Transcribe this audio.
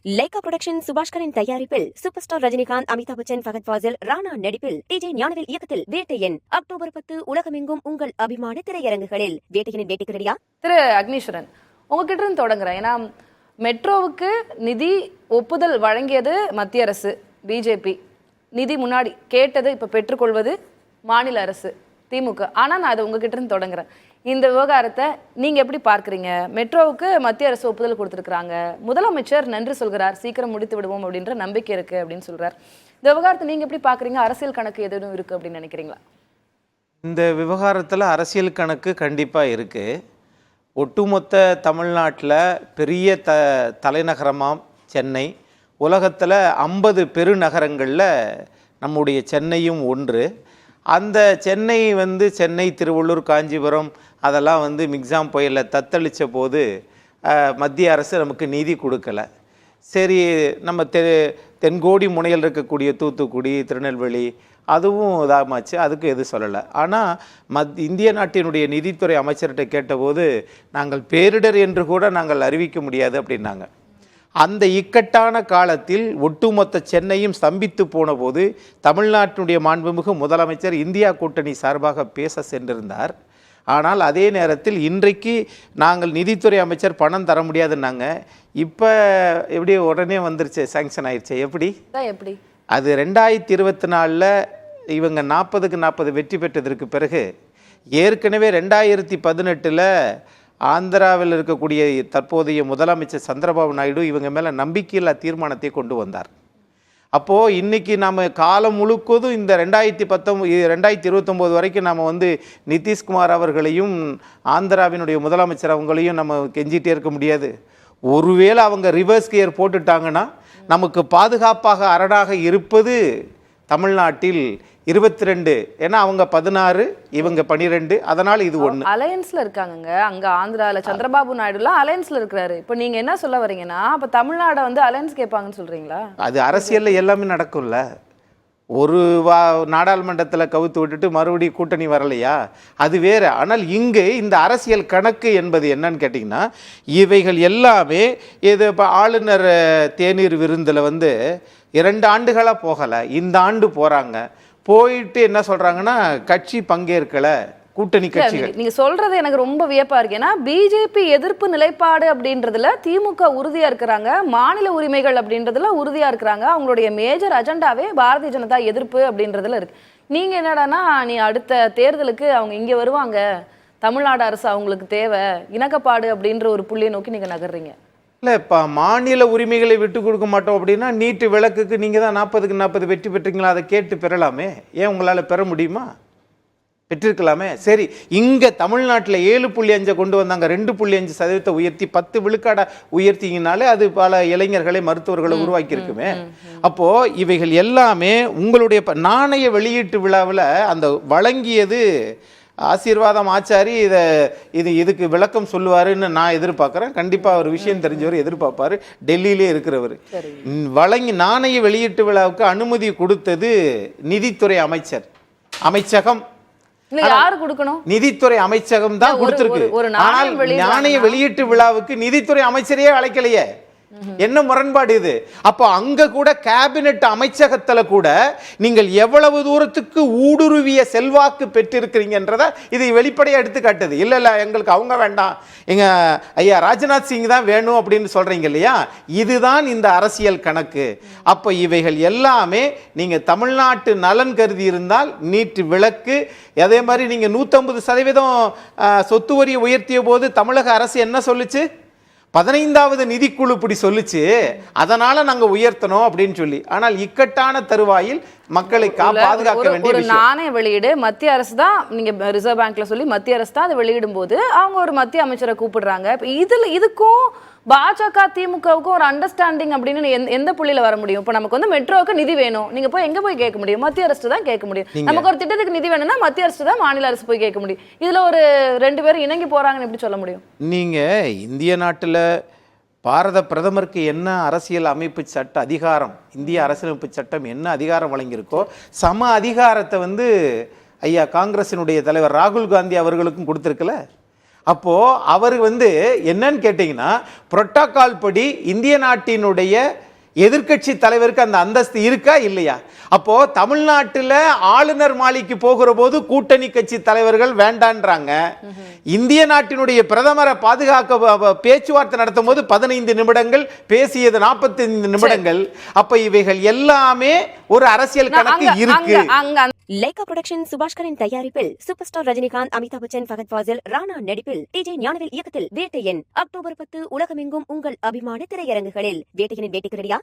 Lyca production சுபாஷ்கரின் தயாரிப்பில் super star Rajinikanth, Amitabh Bachchan, Fahadh Fazil, Rana நடிப்பில் DJ Gnanavel இயக்கத்தில் வேட்டையன் அக்டோபர் 10 உலகமெங்கும் உங்கள் அபிமான திரையரங்குகளில். வேட்டையனின் வேட்டைக்கு ரெடியா? திரு அக்னீஸ்வரன், உங்ககிட்ட இருந்து தொடங்குறேன். ஏன்னா மெட்ரோவுக்கு நிதி ஒப்புதல் வழங்கியது மத்திய அரசு, பிஜேபி. நிதி முன்னாடி கேட்டது, இப்ப பெற்றுக்கொள்வது மாநில அரசு, திமுக. ஆனா நான் அதை உங்ககிட்ட இருந்து தொடங்குறேன். இந்த விவகாரத்தை நீங்க எப்படி பார்க்குறீங்க? மெட்ரோவுக்கு மத்திய அரசு ஒப்புதல் கொடுத்துருக்காங்க, முதலமைச்சர் நன்றி சொல்கிறார், சீக்கிரம் முடித்து விடுவோம் அப்படின்ற நம்பிக்கை இருக்கு அப்படின்னு சொல்றார். இந்த விவகாரத்தை நீங்க எப்படி பார்க்குறீங்க? அரசியல் கணக்கு எதுவும் இருக்கு அப்படின்னு நினைக்கிறீங்களா? இந்த விவகாரத்தில் அரசியல் கணக்கு கண்டிப்பாக இருக்குது. ஒட்டுமொத்த தமிழ்நாட்டில் பெரிய தலைநகரமாம் சென்னை. உலகத்தில் 50 பெருநகரங்களில் நம்முடைய சென்னையும் ஒன்று. அந்த சென்னை சென்னை, திருவள்ளூர், காஞ்சிபுரம் அதெல்லாம் மிக்ஸாம் புயலில் தத்தளித்த போது மத்திய அரசு நமக்கு நிதி கொடுக்கல. சரி, நம்ம தென்கோடி முனையில் இருக்கக்கூடிய தூத்துக்குடி, திருநெல்வேலி அதுவும் இதாமாச்சு, அதுக்கும் எதுவும் சொல்லலை. ஆனால் இந்திய நாட்டினுடைய நிதித்துறை அமைச்சர்கிட்ட கேட்டபோது நாங்கள் பேரிடர் என்று கூட நாங்கள் அறிவிக்க முடியாது அப்படின்னாங்க. அந்த இக்கட்டான காலத்தில் ஒட்டுமொத்த சென்னையும் ஸ்தம்பித்து போன போது தமிழ்நாட்டினுடைய மாண்புமிகு முதலமைச்சர் இந்தியா கூட்டணி சார்பாக பேச சென்றிருந்தார். ஆனால் அதே நேரத்தில் இன்றைக்கு நாங்கள் நிதித்துறை அமைச்சர் பணம் தர முடியாதுன்னாங்க. இப்போ எப்படி உடனே வந்துருச்சு, சாங்ஷன் ஆயிடுச்சு. எப்படி அது 2024 இவங்க 40க்கு 40 வெற்றி பெற்றதற்கு பிறகு ஏற்கனவே 2018 ஆந்திராவில் இருக்கக்கூடிய தற்போதைய முதலமைச்சர் சந்திரபாபு நாயுடு இவங்க மேலே நம்பிக்கையில்லா தீர்மானத்தை கொண்டு வந்தார். அப்போது இன்றைக்கி நம்ம காலம் முழுக்கதும் இந்த 2029 வரைக்கும் நம்ம நிதிஷ்குமார் அவர்களையும் ஆந்திராவினுடைய முதலமைச்சர் அவங்களையும் நம்ம கெஞ்சிட்டே இருக்க முடியாது. ஒருவேளை அவங்க ரிவர்ஸ் கியர் போட்டுட்டாங்கன்னா நமக்கு பாதுகாப்பாக அரணாக இருப்பது தமிழ்நாட்டில் 22. ஏன்னா அவங்க 16, இவங்க 12. அதனால இது ஒண்ணு அலையன்ஸ்ல இருக்காங்க. அங்க ஆந்திரால சந்திரபாபு நாயுடுலாம் அலையன்ஸ்ல இருக்காரு. இப்போ நீங்க என்ன சொல்ல வரீங்கன்னா, அப்ப தமிழ்நாடு அலையன்ஸ் கேட்பாங்கன்னு சொல்றீங்களா? அது அரசியல்ல எல்லாமே நடக்கும்ல. ஒரு நாடாளுமன்றத்தில் கவுத்து விட்டுட்டு மறுபடியும் கூட்டணி வரலையா, அது வேறு. ஆனால் இங்கே இந்த அரசியல் கணக்கு என்பது என்னன்னு கேட்டிங்கன்னா, இவைகள் எல்லாமே இது இப்போ ஆளுநர் தேநீர் விருந்தில் 2 ஆண்டுகளாக போகலை, இந்த ஆண்டு போகிறாங்க. போயிட்டு என்ன சொல்கிறாங்கன்னா, கட்சி பங்கேற்கலை, கூட்டணி கட்சிகள். நீங்க சொல்றது எனக்கு ரொம்ப வியப்பா இருக்கு. ஏன்னா பிஜேபி எதிர்ப்பு நிலைப்பாடு அப்படின்றதுல திமுக உறுதியா இருக்கிறாங்க, மாநில உரிமைகள் அப்படின்றதுல உறுதியா இருக்கிறாங்க. அவங்களுடைய மேஜர் அஜெண்டாவே பாரதிய ஜனதா எதிர்ப்பு அப்படின்றதுல இருக்கு. நீங்க என்னடானா, நீ அடுத்த தேர்தலுக்கு அவங்க இங்க வருவாங்க, தமிழ்நாடு அரசு அவங்களுக்கு தேவை, இணக்கப்பாடு அப்படின்ற ஒரு புள்ளியை நோக்கி நீங்க நகர்றீங்க. இல்லை, இப்போ மாநில உரிமைகளை விட்டு கொடுக்க மாட்டோம் அப்படின்னா நீட்டு விளக்குக்கு நீங்கள் தான் 40க்கு 40 வெற்றி பெற்றீங்களா, அதை கேட்டு பெறலாமே. ஏன் உங்களால் பெற முடியுமா? பெற்றிருக்கலாமே. சரி, இங்கே தமிழ்நாட்டில் 7.5 கொண்டு வந்தாங்க, 2.5% உயர்த்தி 10 விழுக்காடை உயர்த்திங்கனாலே அது பல இளைஞர்களை, மருத்துவர்களை உருவாக்கி இருக்குமே. அப்போது இவைகள் எல்லாமே உங்களுடைய நாணய வெளியீட்டு விழாவில் அந்த வழங்கியது ஆசீர்வாதம் ஆச்சாரி இதுக்கு விளக்கம் சொல்லுவாருன்னு நான் எதிர்பார்க்குறேன். கண்டிப்பாக ஒரு விஷயம் தெரிஞ்சவர் எதிர்பார்ப்பார், டெல்லியிலே இருக்கிறவர். வழங்கி நாணய வெளியீட்டு விழாவுக்கு அனுமதி கொடுத்தது நிதித்துறை அமைச்சகம். யாரு கொடுக்கணும்? நிதித்துறை அமைச்சகம் தான் கொடுத்திருக்கு. ஆனால் நாணய வெளியீட்டு விழாவுக்கு நிதித்துறை அமைச்சரையே அழைக்கலையே. என்ன முரண்பாடு இது? அப்போ அங்க கூட கேபினெட் அமைச்சகத்துல கூட நீங்கள் எவ்வளவு தூரத்துக்கு ஊடுருவிய செல்வாக்கு பெற்றிருக்கிறீங்கன்றத இது வெளிப்படையா எடுத்து காட்டுது. இல்ல எங்களுக்கு அவங்க வேண்டாம், எங்க ஐயா ராஜ்நாத் சிங் தான் வேணும் அப்படின்னு சொல்றீங்க இல்லையா? இதுதான் இந்த அரசியல் கணக்கு. அப்ப இவைகள் எல்லாமே நீங்க தமிழ்நாட்டு நலன் கருதி இருந்தால் நீட்டு விளக்கு, அதே மாதிரி நீங்க 150% சொத்து வரியை உயர்த்திய போது தமிழக அரசு என்ன சொல்லுச்சு? 15வது நிதிக்குழு இப்படி சொல்லுச்சு, அதனால நாங்க உயர்த்தணும் அப்படின்னு சொல்லி. ஆனால் இக்கட்டான தருவாயில் மக்களை பாதுகாக்க வேண்டிய ஒரு நாணய வெளியீடு மத்திய அரசு தான், நீங்க ரிசர்வ் பேங்க்ல சொல்லி மத்திய அரசு தான் அதை வெளியிடும் போது அவங்க ஒரு மத்திய அமைச்சரை கூப்பிடுறாங்க. இதுக்கும் பாஜக திமுகவுக்கும் ஒரு அண்டர்ஸ்டாண்டிங் அப்படின்னு எந்த புள்ளியில வர முடியும்? இப்போ நமக்கு மெட்ரோவுக்கு நிதி வேணும், நீங்க போய் எங்க போய் கேட்க முடியும்? மத்திய அரசு தான் கேட்க முடியும். நமக்கு ஒரு திட்டத்துக்கு நிதி வேணும்னா மத்திய அரசு தான் மாநில அரசு போய் கேட்க முடியும். இதுல ஒரு 2 பேரும் இணங்கி போறாங்கன்னு எப்படி சொல்ல முடியும்? நீங்க இந்திய நாட்டுல பாரத பிரதமருக்கு என்ன அரசியல் அமைப்பு சட்ட அதிகாரம், இந்திய அரசியலமைப்பு சட்டம் என்ன அதிகாரம் வழங்கியிருக்கோ சம அதிகாரத்தை ஐயா காங்கிரசினுடைய தலைவர் ராகுல் காந்தி அவர்களுக்கும் கொடுத்திருக்கல. அப்போ அவர் என்னன்னு கேட்டீங்கன்னா, புரோட்டோகால் படி இந்திய நாட்டினுடைய எதிர்க்கட்சி தலைவருக்கு அந்த அந்தஸ்து இருக்கா இல்லையா? அப்போ தமிழ்நாட்டில் ஆளுநர் மாளிகைக்கு போகிற போது கூட்டணி கட்சி தலைவர்கள் வேண்டான்றாங்க. இந்திய நாட்டினுடைய பிரதமரை பாதுகாக்க பேச்சுவார்த்தை நடத்தும் போது 15 நிமிடங்கள், பேசியது 45 நிமிடங்கள். அப்ப இவைகள் எல்லாமே ஒரு அரசியல் கணக்கு இருக்கு. லைகா புரொடக்ஷன் சுபாஷ்கரின் தயாரிப்பில் சூப்பர் ஸ்டார் ரஜினிகாந்த், அமிதாப் பச்சன், ஃபகத் ஃபாசில், ராணா நடிப்பில் டிஜே ஞானவேல் இயக்கத்தில் வேட்டையன் அக்டோபர் 10 உலகமெங்கும் உங்கள் அபிமான திரையரங்குகளில். வேட்டையனின் வேட்டைக்கு ரெடியா?